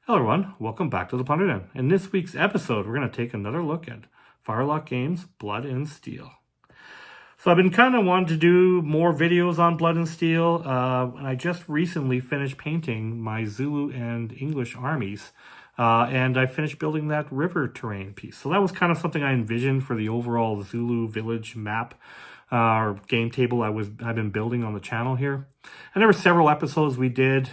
Hello everyone, welcome back to the Plunder Den. In this week's episode, we're going to take another look at Firelock Games' Blood and Steel. So I've been kind of wanting to do more videos on Blood and Steel, and I just recently finished painting my Zulu and English armies, and I finished building that river terrain piece. So that was kind of something I envisioned for the overall Zulu village map or game table I've been building on the channel here. And there were several episodes we did.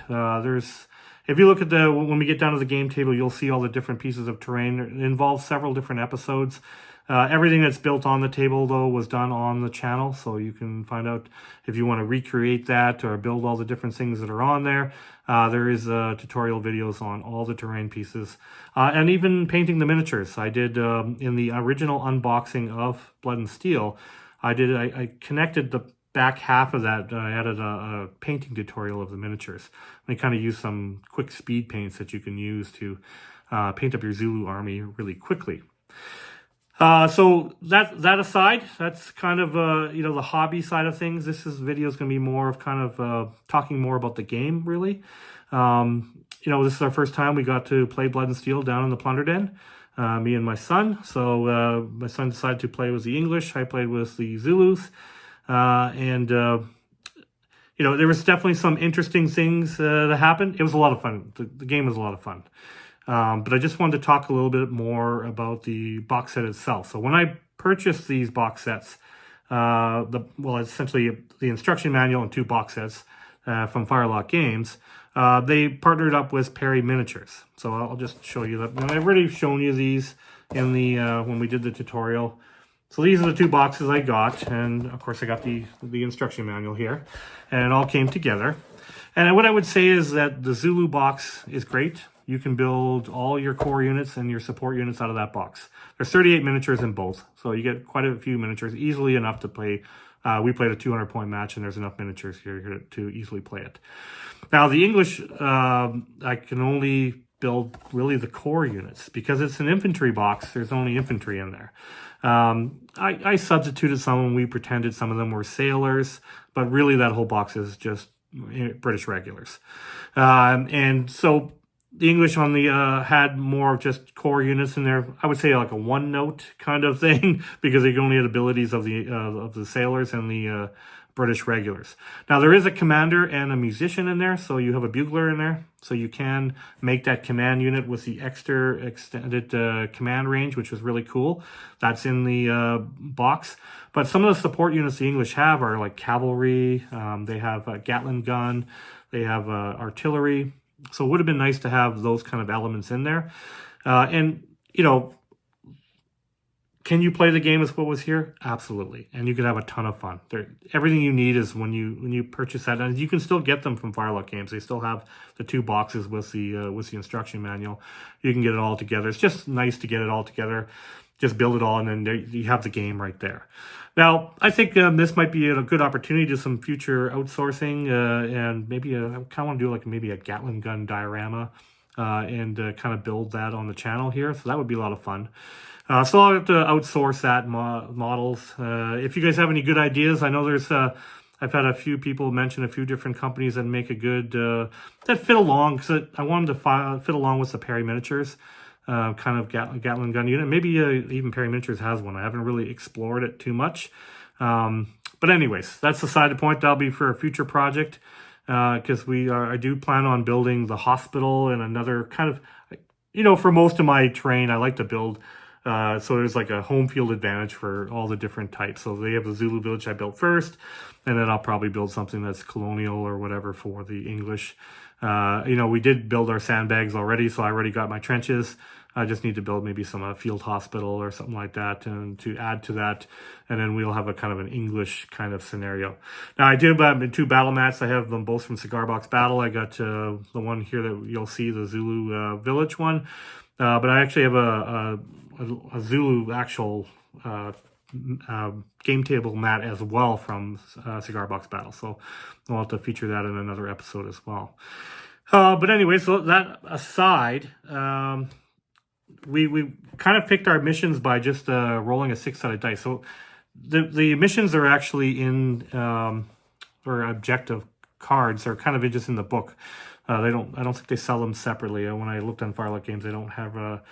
If you look at when we get down to the game table, you'll see all the different pieces of terrain. It involves several different episodes. Everything that's built on the table, though, was done on the channel. So you can find out if you want to recreate that or build all the different things that are on there. There is tutorial videos on all the terrain pieces. And even painting the miniatures. I did in the original unboxing of Blood and Steel, I connected the back half of that. I added a painting tutorial of the miniatures. I kind of use some quick speed paints that you can use to paint up your Zulu army really quickly. So that aside, that's kind of the hobby side of things. This video is going to be more of kind of talking more about the game, really. This is our first time we got to play Blood and Steel down in the Plunder Den. Me and my son. So my son decided to play with the English. I played with the Zulus. There was definitely some interesting things that happened. It was a lot of fun. The game was a lot of fun. But I just wanted to talk a little bit more about the box set itself. So when I purchased these box sets, essentially the instruction manual and 2 box sets from Firelock Games, they partnered up with Perry Miniatures. So I'll just show you that. And I've already shown you these in the when we did the tutorial. So these are the 2 boxes I got, and of course I got the instruction manual here, and it all came together. And what I would say is that the Zulu box is great. You can build all your core units and your support units out of that box. There's 38 miniatures in both, so you get quite a few miniatures, easily enough to play. We played a 200-point match, and there's enough miniatures here to easily play it. Now, the English, I can only build really the core units. Because it's an infantry box, there's only infantry in there. I substituted some and we pretended some of them were sailors, but really that whole box is just British regulars. And so the English on the had more of just core units in there. I would say like a one-note kind of thing because they only had abilities of the sailors and the British regulars. Now there is a commander and a musician in there, so you have a bugler in there, so you can make that command unit with the extra extended command range, which was really cool. That's in the box. But some of the support units the English have are like cavalry. They have a Gatling gun. They have artillery. So it would have been nice to have those kind of elements in there. Can you play the game as what was here? Absolutely. And you could have a ton of fun. Everything you need is when you purchase that. And you can still get them from Firelock Games. They still have the 2 boxes with the instruction manual. You can get it all together. It's just nice to get it all together. Just build it all, and then you have the game right there. Now, I think this might be a good opportunity to some future outsourcing, and maybe I kind of want to do like maybe a Gatling gun diorama and kind of build that on the channel here. So that would be a lot of fun. So I'll have to outsource that models. If you guys have any good ideas, I know there's I've had a few people mention a few different companies that make a good that fit along, because I wanted to fit along with the Perry Miniatures kind of Gatling gun unit. Maybe even Perry Miniatures has one. I haven't really explored it too much. But anyways, that's the side point. That'll be for a future project, because I do plan on building the hospital and another kind of, for most of my terrain, I like to build so there's like a home field advantage for all the different types. So they have the Zulu village I built first, and then I'll probably build something that's colonial or whatever for the English. We did build our sandbags already, so I already got my trenches. I just need to build maybe some field hospital or something like that, and to add to that, and then we'll have a kind of an English kind of scenario. Now I do have 2 battle mats. I have them both from Cigar Box Battle. I got the one here that you'll see, the Zulu village one, but I actually have a Zulu actual game table mat as well from Cigar Box Battle. So I'll have to feature that in another episode as well. But anyway, so that aside, we kind of picked our missions by just rolling a 6-sided dice. So the missions are actually in or objective cards are kind of just in the book. They don't. I don't think they sell them separately. When I looked on Firelock Games, they don't have.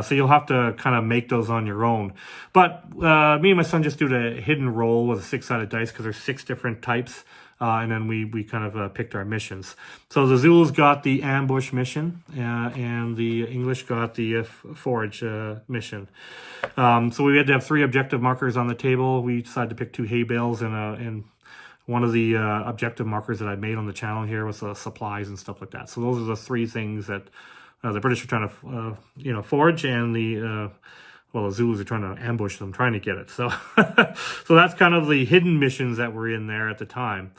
So you'll have to kind of make those on your own. But me and my son just do the hidden roll with a 6-sided dice because there's 6 different types. And then we kind of picked our missions. So the Zulus got the ambush mission, and the English got the forage mission. So we had to have 3 objective markers on the table. We decided to pick 2 hay bales and one of the objective markers that I made on the channel here was supplies and stuff like that. So those are the 3 things that the British are trying to forage, and the Zulus are trying to ambush them, trying to get it. So so that's kind of the hidden missions that were in there at the time.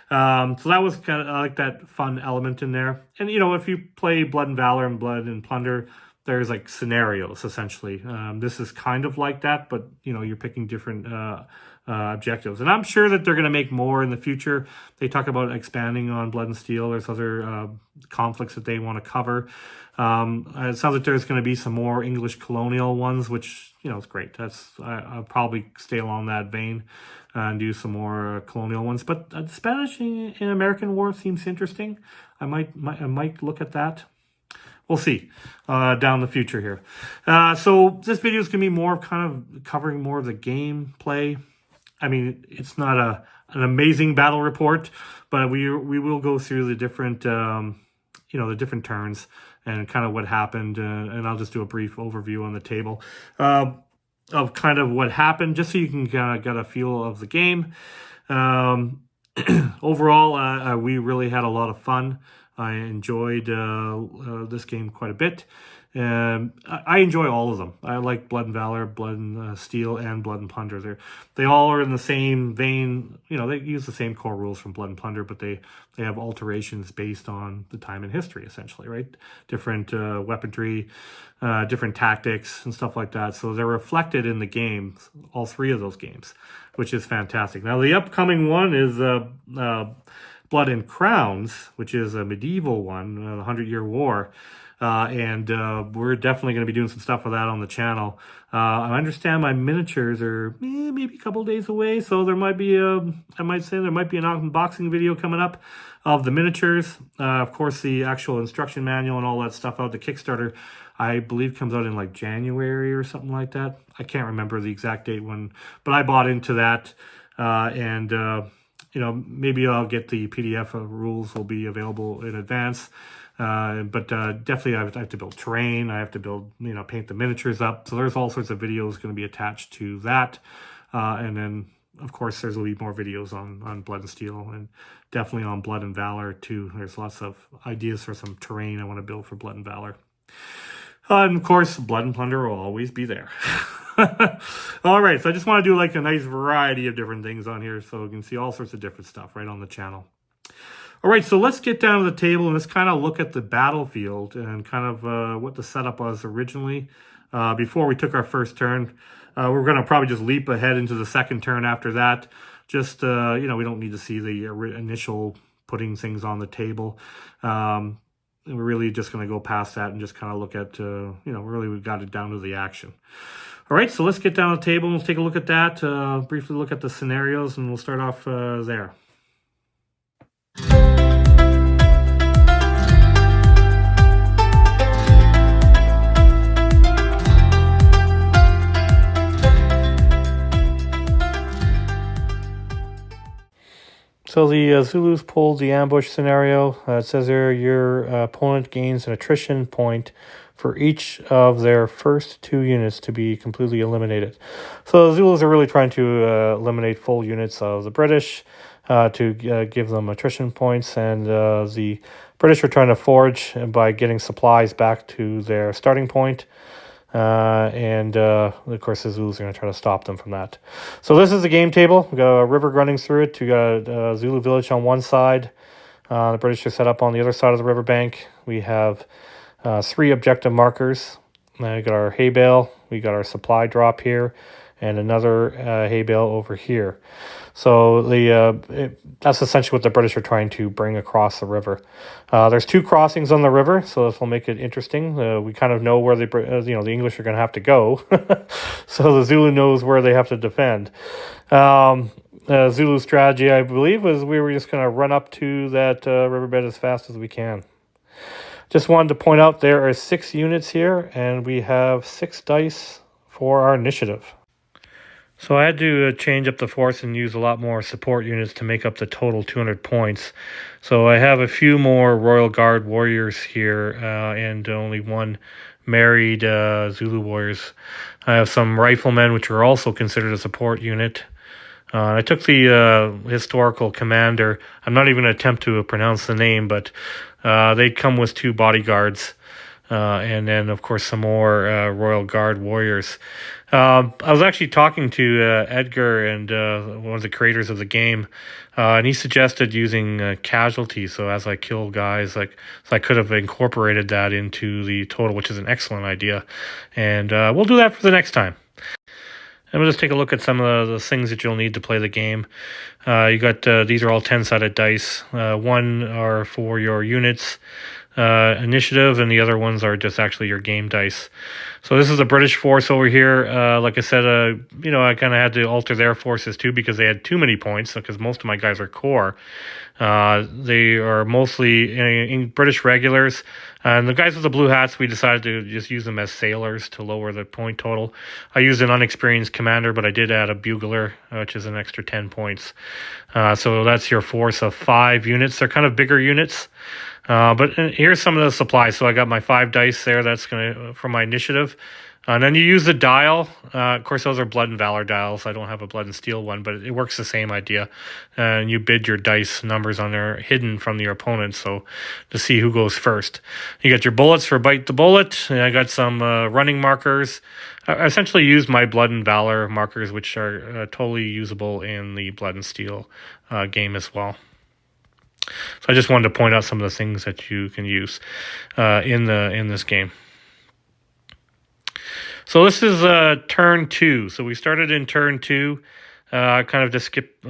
So that was kind of like that fun element in there. And, if you play Blood and Valor and Blood and Plunder, there's like scenarios, essentially. This is kind of like that, but, you're picking different objectives. And I'm sure that they're going to make more in the future. They talk about expanding on Blood and Steel. There's other conflicts that they want to cover. It sounds like there's going to be some more English colonial ones, which, is great. I'll probably stay along that vein and do some more colonial ones. But the Spanish and American War seems interesting. I might look at that. We'll see down the future here. So this video is going to be more kind of covering more of the gameplay. I mean, it's not an amazing battle report, but we will go through the different the different turns and kind of what happened, and I'll just do a brief overview on the table of kind of what happened, just so you can kind of get a feel of the game. Overall, we really had a lot of fun. I enjoyed this game quite a bit. I enjoy all of them. I like Blood and Valor, Blood and Steel, and Blood and Plunder. They all are in the same vein. They use the same core rules from Blood and Plunder, but they have alterations based on the time in history, essentially, right? Different weaponry, different tactics, and stuff like that. So they're reflected in the games, all 3 of those games, which is fantastic. Now, the upcoming one is Blood and Crowns, which is a medieval one, the 100-Year War. And we're definitely going to be doing some stuff with that on the channel. I understand my miniatures are maybe a couple days away, so there might be I might say there might be an unboxing video coming up of the miniatures. Of course, the actual instruction manual and all that stuff out. The Kickstarter, I believe, comes out in like January or something like that. I can't remember the exact date but I bought into that, and maybe I'll get the PDF of rules will be available in advance. But definitely I have to build terrain. I have to build, paint the miniatures up. So there's all sorts of videos going to be attached to that. And then, of course, there's going to be more videos on Blood and Steel, and definitely on Blood and Valor too. There's lots of ideas for some terrain I want to build for Blood and Valor. And of course, Blood and Plunder will always be there. All right, so I just want to do like a nice variety of different things on here, so you can see all sorts of different stuff right on the channel. All right, so let's get down to the table and let's kind of look at the battlefield and kind of what the setup was originally. Before we took our first turn, we're going to probably just leap ahead into the second turn after that. Just, we don't need to see the initial putting things on the table. We're really just going to go past that and just kind of look at, really we've got it down to the action. All right, so let's get down to the table and let's take a look at that, briefly look at the scenarios, and we'll start off there. So the Zulus pulled the ambush scenario. It says there your opponent gains an attrition point for each of their first 2 units to be completely eliminated. So the Zulus are really trying to eliminate full units of the British to give them attrition points, and the British are trying to forage by getting supplies back to their starting point. And of course the Zulus are going to try to stop them from that. So this is the game table. We've got a river running through it. We got a Zulu village on one side. The British are set up on the other side of the riverbank. We have 3 objective markers. We got our hay bale. We got our supply drop here, and another hay bale over here. So that's essentially what the British are trying to bring across the river. There's 2 crossings on the river, so this will make it interesting. We kind of know where the English are going to have to go, so the Zulu knows where they have to defend. Zulu strategy, I believe, was we were just going to run up to that riverbed as fast as we can. Just wanted to point out there are 6 units here, and we have 6 dice for our initiative. So I had to change up the force and use a lot more support units to make up the total 200 points. So I have a few more Royal Guard warriors here and only 1 married Zulu warriors. I have some riflemen, which are also considered a support unit. I took the historical commander. I'm not even going to attempt to pronounce the name, but they come with 2 bodyguards. And then, of course, some more Royal Guard warriors. I was actually talking to Edgar and one of the creators of the game, and he suggested using casualties. So as I kill guys, so I could have incorporated that into the total, which is an excellent idea. And we'll do that for the next time. And we'll just take a look at some of the things that you'll need to play the game. You got these are all 10-sided dice. 1 are for your units initiative, and the other ones are just actually your game dice. So this is a British force over here. Like I said, I kind of had to alter their forces too because they had too many points, because most of my guys are core. They are mostly in British regulars. And the guys with the blue hats, we decided to just use them as sailors to lower the point total. I used an unexperienced commander, but I did add a bugler, which is an extra 10 points. So that's your force of 5 units. They're kind of bigger units. But here's some of the supplies. So I got my 5 dice there. That's for my initiative. And then you use the dial. Of course, those are Blood and Valor dials. I don't have a Blood and Steel one, but it works the same idea. And you bid your dice numbers on there, hidden from your opponent, so to see who goes first. You got your bullets for Bite the Bullet. And I got some running markers. I essentially used my Blood and Valor markers, which are totally usable in the Blood and Steel game as well. So I just wanted to point out some of the things that you can use in this game. So this is turn 2. So we started in turn 2. Kind of just skipped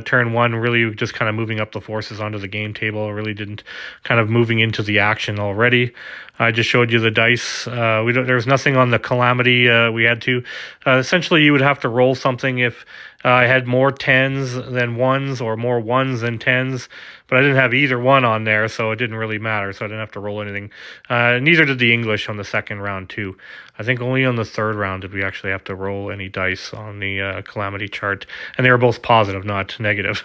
turn 1, really just kind of moving up the forces onto the game table. Really didn't kind of moving into the action already. I just showed you the dice. There was nothing on the calamity. We had to. Essentially, you would have to roll something if I had more 10s than 1s or more 1s than 10s. But I didn't have either one on there, so it didn't really matter. So I didn't have to roll anything. Neither did the English on the second round, too. I think only on the 3rd round did we actually have to roll any dice on the calamity chart. And they were both positive, not negative.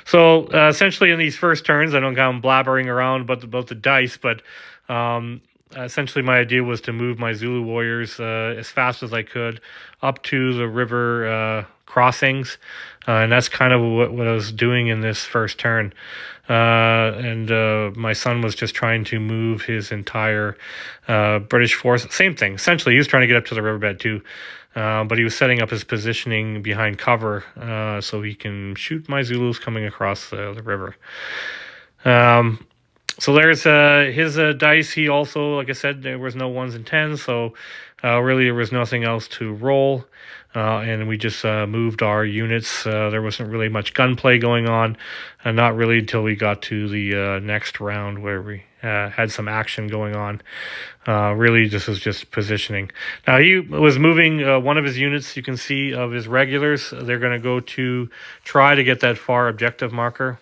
So essentially in these first turns, I don't come blabbering around about the dice, but essentially my idea was to move my Zulu warriors as fast as I could up to the river crossings. And that's kind of what I was doing in this first turn. And my son was just trying to move his entire British force. Same thing. Essentially, he was trying to get up to the riverbed too. But he was setting up his positioning behind cover so he can shoot my Zulus coming across the river. So there's his dice. He also, like I said, there was no 1s and 10s. So really there was nothing else to roll. And we just moved our units. There wasn't really much gunplay going on, and not really until we got to the next round where we had some action going on. Really, this was just positioning. Now, he was moving one of his units, you can see, of his regulars. They're going to go to try to get that far objective marker.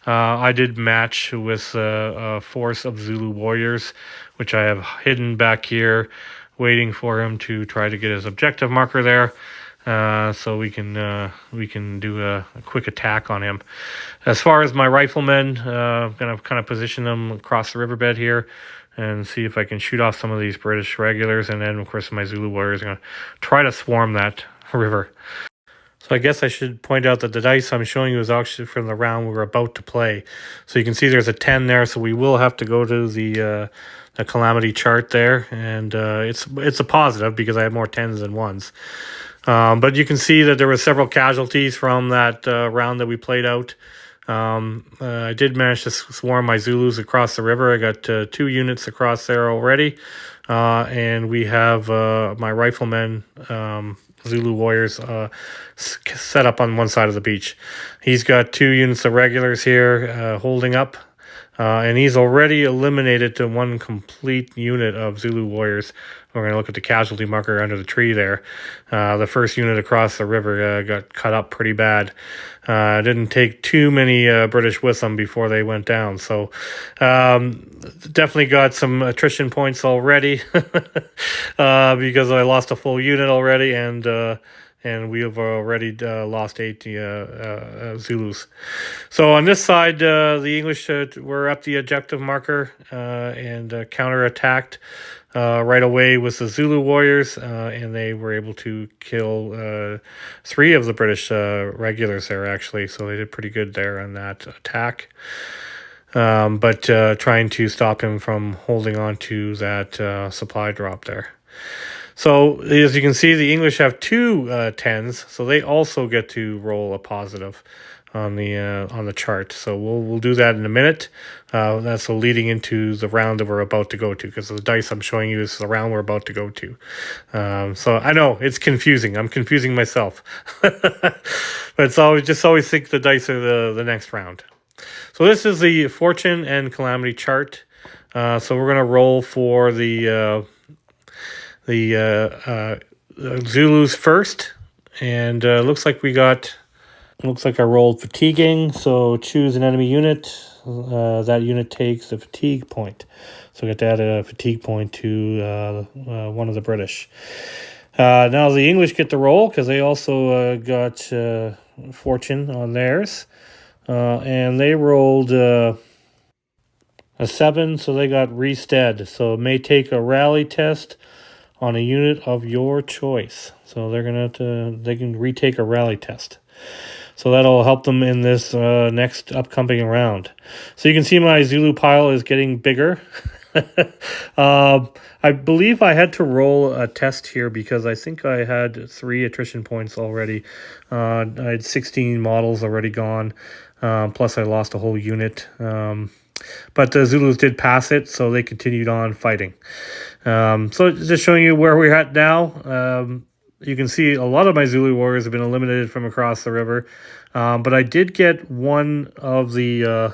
I did match with a force of Zulu warriors, which I have hidden back here, waiting for him to try to get his objective marker there, so we can do a quick attack on him. As far as my riflemen, I'm gonna kind of position them across the riverbed here and see if I can shoot off some of these British regulars, and then of course my Zulu warriors are gonna try to swarm that river. So I guess I should point out that the dice I'm showing you is actually from the round we were about to play. So you can see there's a 10 there, so we will have to go to the calamity chart there, and it's a positive because I have more 10s than 1s. But you can see that there were several casualties from that round that we played out. I did manage to swarm my Zulus across the river. I got 2 units across there already, and we have my riflemen, Zulu warriors, set up on one side of the beach. He's got 2 units of regulars here holding up. And he's already eliminated to one complete unit of Zulu warriors. We're going to look at the casualty marker under the tree there. The first unit across the river got cut up pretty bad. Didn't take too many British with them before they went down. So definitely got some attrition points already because I lost a full unit already, and we have already lost 8 Zulus. So on this side, the English were up the objective marker and counterattacked right away with the Zulu warriors, and they were able to kill 3 of the British regulars there, actually. So they did pretty good there on that attack. But trying to stop him from holding on to that supply drop there. So as you can see, the English have 2 10s, so they also get to roll a positive on the chart. So we'll do that in a minute. That's leading into the round that we're about to go to, because the dice I'm showing you is the round we're about to go to. So I know it's confusing. I'm confusing myself, but it's always think the dice are the next round. So this is the fortune and calamity chart. So we're gonna roll for the Zulus first, and looks like I rolled fatiguing. So choose an enemy unit. That unit takes a fatigue point. So I get to add a fatigue point to one of the British. Now the English get the roll because they also got fortune on theirs, and they rolled a 7, so they got restead. So it may take a rally test on a unit of your choice. So they can retake a rally test. So that'll help them in this next upcoming round. So you can see my Zulu pile is getting bigger. I believe I had to roll a test here because I think I had 3 attrition points already. I had 16 models already gone, plus I lost a whole unit. But the Zulus did pass it, so they continued on fighting. So just showing you where we're at now. You can see a lot of my Zulu warriors have been eliminated from across the river, but I did get one of the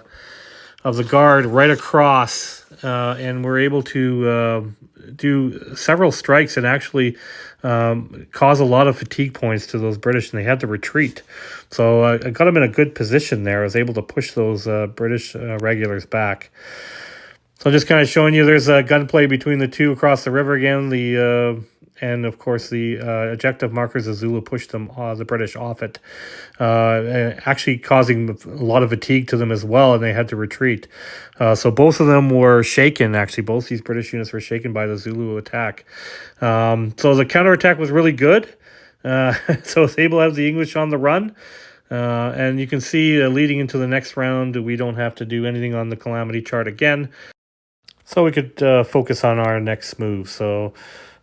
guard right across, and we're able to do several strikes and actually cause a lot of fatigue points to those British, and they had to retreat. So I got them in a good position there. I was able to push those British regulars back. So just kind of showing you there's a gunplay between the 2 across the river again. And of course the objective markers of Zulu pushed them, the British, off it, actually causing a lot of fatigue to them as well, and they had to retreat. So both of them were shaken. Actually, both these British units were shaken by the Zulu attack. So the counterattack was really good. So I was able to have the English on the run. And you can see leading into the next round, we don't have to do anything on the calamity chart again. So we could focus on our next move. So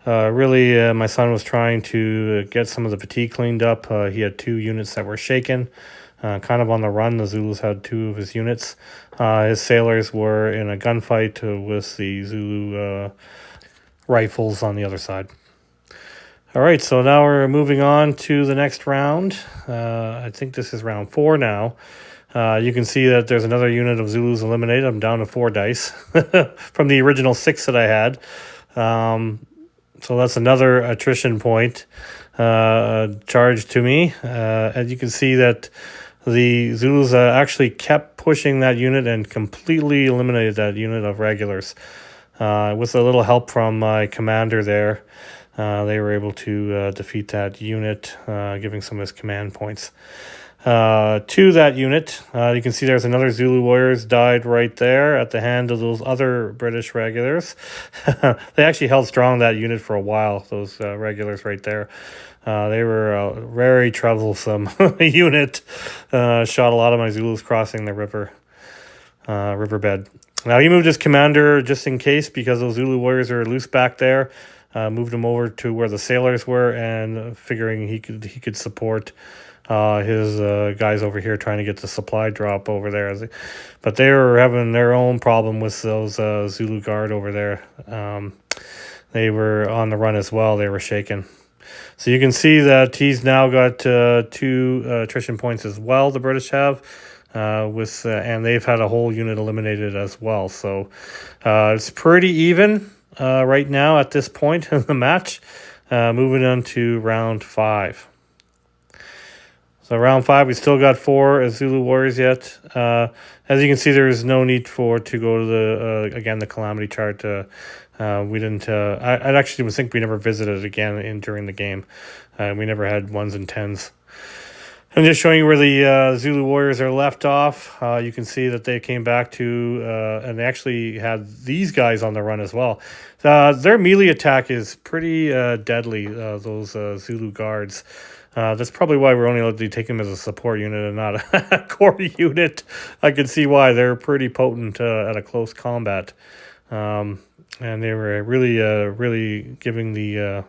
really, my son was trying to get some of the fatigue cleaned up. He had 2 units that were shaken, kind of on the run. The Zulus had 2 of his units. His sailors were in a gunfight with the Zulu rifles on the other side. All right, so now we're moving on to the next round. I think this is round 4 now. You can see that there's another unit of Zulus eliminated. I'm down to 4 dice from the original 6 that I had. So that's another attrition point charged to me. As you can see that the Zulus actually kept pushing that unit and completely eliminated that unit of regulars. With a little help from my commander there, they were able to defeat that unit, giving some of his command points. To that unit, you can see there's another Zulu warriors died right there at the hand of those other British regulars. They actually held strong that unit for a while, those regulars right there. They were a very troublesome unit. Shot a lot of my Zulus crossing the riverbed. Now he moved his commander just in case, because those Zulu warriors are loose back there. Moved him over to where the sailors were, and figuring he could support his guys over here trying to get the supply drop over there. But they were having their own problem with those Zulu guard over there. They were on the run as well. They were shaken. So you can see that he's now got 2 attrition points as well, the British have. and they've had a whole unit eliminated as well. So it's pretty even right now at this point in the match. Moving on to round 5. So round 5, we still got 4 Zulu Warriors yet. As you can see, there is no need to go to the Calamity chart. We didn't. I actually think we never visited again during the game. We never had 1s and 10s. I'm just showing you where the Zulu Warriors are left off. You can see that they came back to, and they actually had these guys on the run as well. Their melee attack is pretty deadly, those Zulu guards. That's probably why we're only allowed to take them as a support unit and not a core unit. I can see why. They're pretty potent at a close combat. And they were really giving the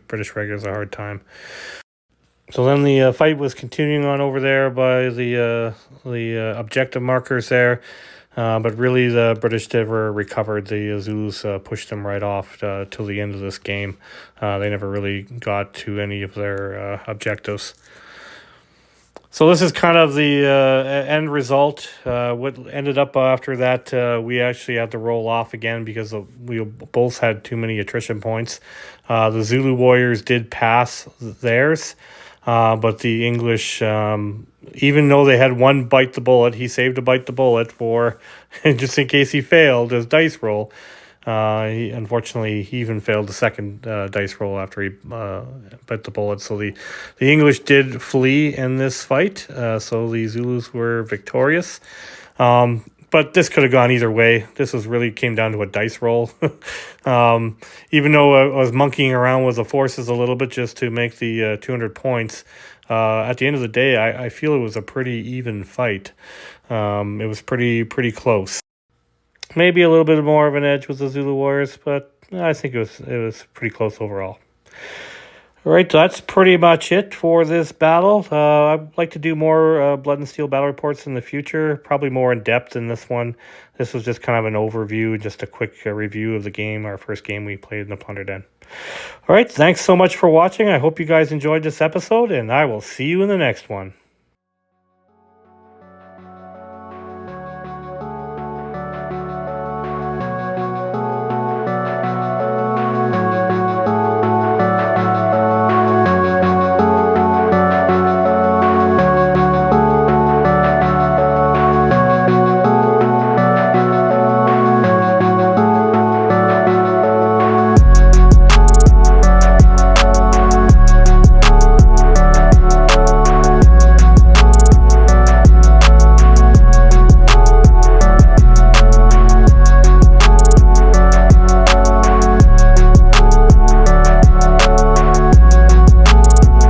British regulars a hard time. So then the fight was continuing on over there by the objective markers there, but really the British never recovered. The Zulus pushed them right off till the end of this game. They never really got to any of their objectives. So this is kind of the end result. What ended up after that, we actually had to roll off again because we both had too many attrition points. The Zulu Warriors did pass theirs. But the English, even though they had one bite the bullet, he saved a bite the bullet for just in case he failed his dice roll. Unfortunately, he even failed the second dice roll after he bit the bullet. So the English did flee in this fight. So the Zulus were victorious. But this could have gone either way. This really came down to a dice roll. Even though I was monkeying around with the forces a little bit just to make the 200 points, at the end of the day, I feel it was a pretty even fight. It was pretty close. Maybe a little bit more of an edge with the Zulu Warriors, but I think it was pretty close overall. All right, so that's pretty much it for this battle. I'd like to do more Blood and Steel battle reports in the future, probably more in depth than this one. This was just kind of an overview, just a quick review of the game, our first game we played in the Plunder Den. All right, thanks so much for watching. I hope you guys enjoyed this episode, and I will see you in the next one.